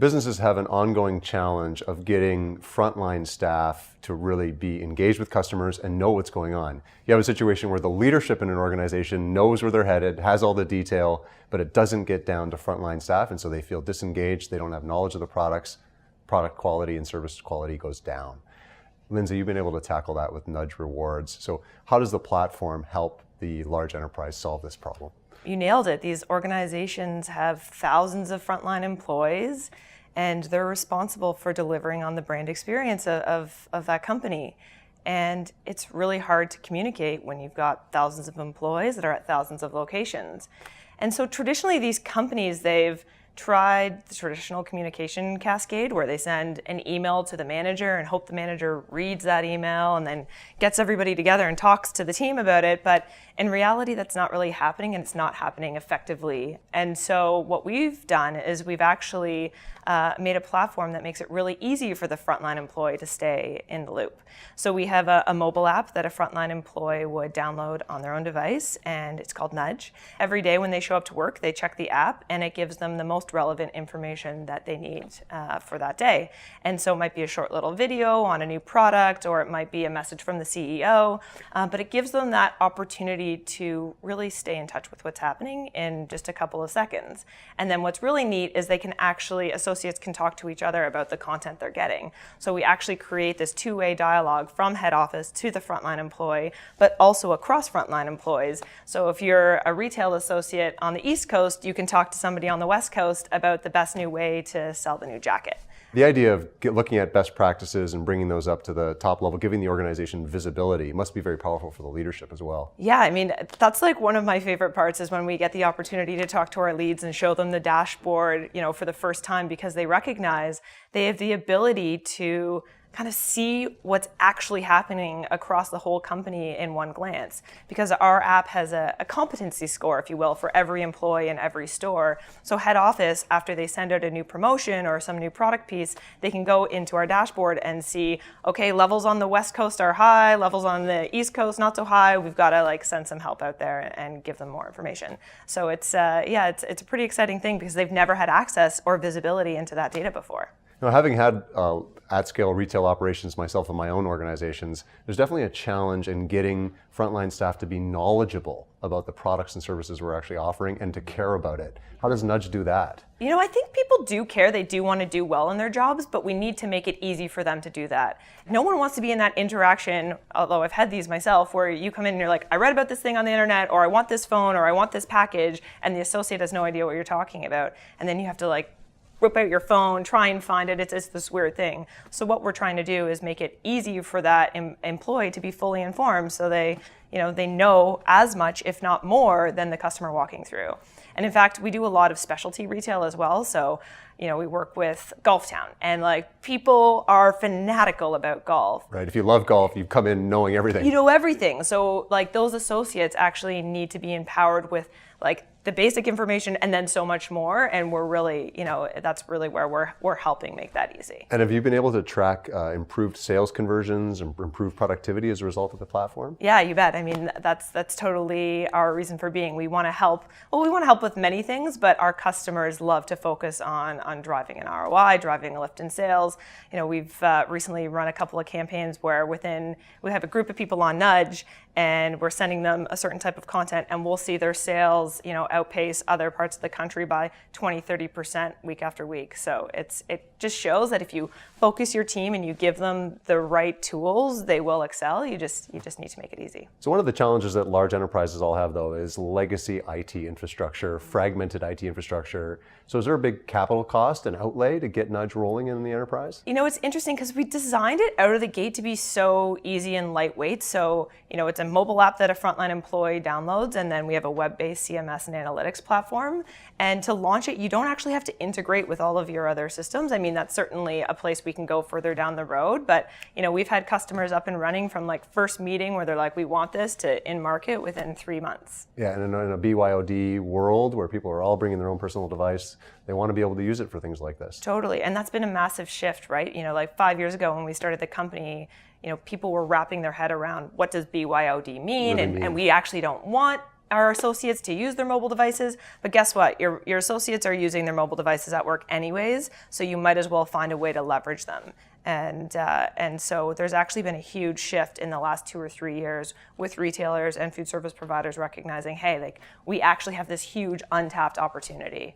Businesses have an ongoing challenge of getting frontline staff to really be engaged with customers and know what's going on. You have a situation where the leadership in an organization knows where they're headed, has all the detail, but it doesn't get down to frontline staff, and so they feel disengaged, they don't have knowledge of the products, product quality and service quality goes down. Lindsey, you've been able to tackle that with Nudge Rewards. So how does the platform help the large enterprise solve this problem? You nailed it. These organizations have thousands of frontline employees, and they're responsible for delivering on the brand experience of that company. And it's really hard to communicate when you've got thousands of employees that are at thousands of locations. And so traditionally, these companies, they've tried the traditional communication cascade where they send an email to the manager and hope the manager reads that email and then gets everybody together and talks to the team about it. But in reality, that's not really happening, and it's not happening effectively. And so what we've done is we've actually made a platform that makes it really easy for the frontline employee to stay in the loop. So we have a mobile app that a frontline employee would download on their own device, and it's called Nudge. Every day when they show up to work, they check the app, and it gives them the most relevant information that they need for that day. And so it might be a short little video on a new product, or it might be a message from the CEO, but it gives them that opportunity to really stay in touch with what's happening in just a couple of seconds. And then what's really neat is associates can talk to each other about the content they're getting. So we actually create this two-way dialogue from head office to the frontline employee, but also across frontline employees. So if you're a retail associate on the East Coast, you can talk to somebody on the West Coast about the best new way to sell the new jacket. The idea of looking at best practices and bringing those up to the top level, giving the organization visibility, must be very powerful for the leadership as well. Yeah, I mean, that's like one of my favorite parts is when we get the opportunity to talk to our leads and show them the dashboard, for the first time, because they recognize they have the ability to kind of see what's actually happening across the whole company in one glance. Because our app has a competency score, if you will, for every employee in every store. So head office, after they send out a new promotion or some new product piece, they can go into our dashboard and see, okay, levels on the West Coast are high, levels on the East Coast not so high. We've got to send some help out there and give them more information. So it's a pretty exciting thing because they've never had access or visibility into that data before. Having had at-scale retail operations myself in my own organizations, there's definitely a challenge in getting frontline staff to be knowledgeable about the products and services we're actually offering and to care about it. How does Nudge do that? I think people do care. They do want to do well in their jobs, but we need to make it easy for them to do that. No one wants to be in that interaction, although I've had these myself, where you come in and you're like, I read about this thing on the internet, or I want this phone, or I want this package, and the associate has no idea what you're talking about. And then you have to whip out your phone, try and find it. It's this weird thing. So what we're trying to do is make it easy for that employee to be fully informed, so they know as much, if not more, than the customer walking through. And in fact, we do a lot of specialty retail as well. So, we work with Golf Town, and people are fanatical about golf. Right. If you love golf, you come in knowing everything. You know everything. So those associates actually need to be empowered with the basic information and then so much more. And we're really, that's really where we're helping make that easy. And have you been able to track improved sales conversions and improved productivity as a result of the platform? Yeah, you bet. I mean, that's totally our reason for being. We want to help. Well, we want to help with many things, but our customers love to focus on driving an ROI, driving a lift in sales. We've recently run a couple of campaigns where we have a group of people on Nudge, and we're sending them a certain type of content, and we'll see their sales, outpace other parts of the country by 20-30% week after week. So it just shows that if you focus your team and you give them the right tools, they will excel. You just need to make it easy. So one of the challenges that large enterprises all have, though, is legacy IT infrastructure, fragmented IT infrastructure. So is there a big capital cost and outlay to get Nudge rolling in the enterprise? It's interesting because we designed it out of the gate to be so easy and lightweight. So, it's a mobile app that a frontline employee downloads, and then we have a web-based CMS and analytics platform. And to launch it, you don't actually have to integrate with all of your other systems. I mean, that's certainly a place we can go further down the road. But, we've had customers up and running from first meeting where they're like, we want this, to in market within 3 months. Yeah, and in a BYOD world where people are all bringing their own personal device, they want to be able to use it for things like this. Totally, and that's been a massive shift, right? 5 years ago when we started the company, people were wrapping their head around what does BYOD mean, and we actually don't want our associates to use their mobile devices, but guess what? Your associates are using their mobile devices at work anyways, so you might as well find a way to leverage them. And so there's actually been a huge shift in the last 2 or 3 years with retailers and food service providers recognizing, hey, like we actually have this huge untapped opportunity.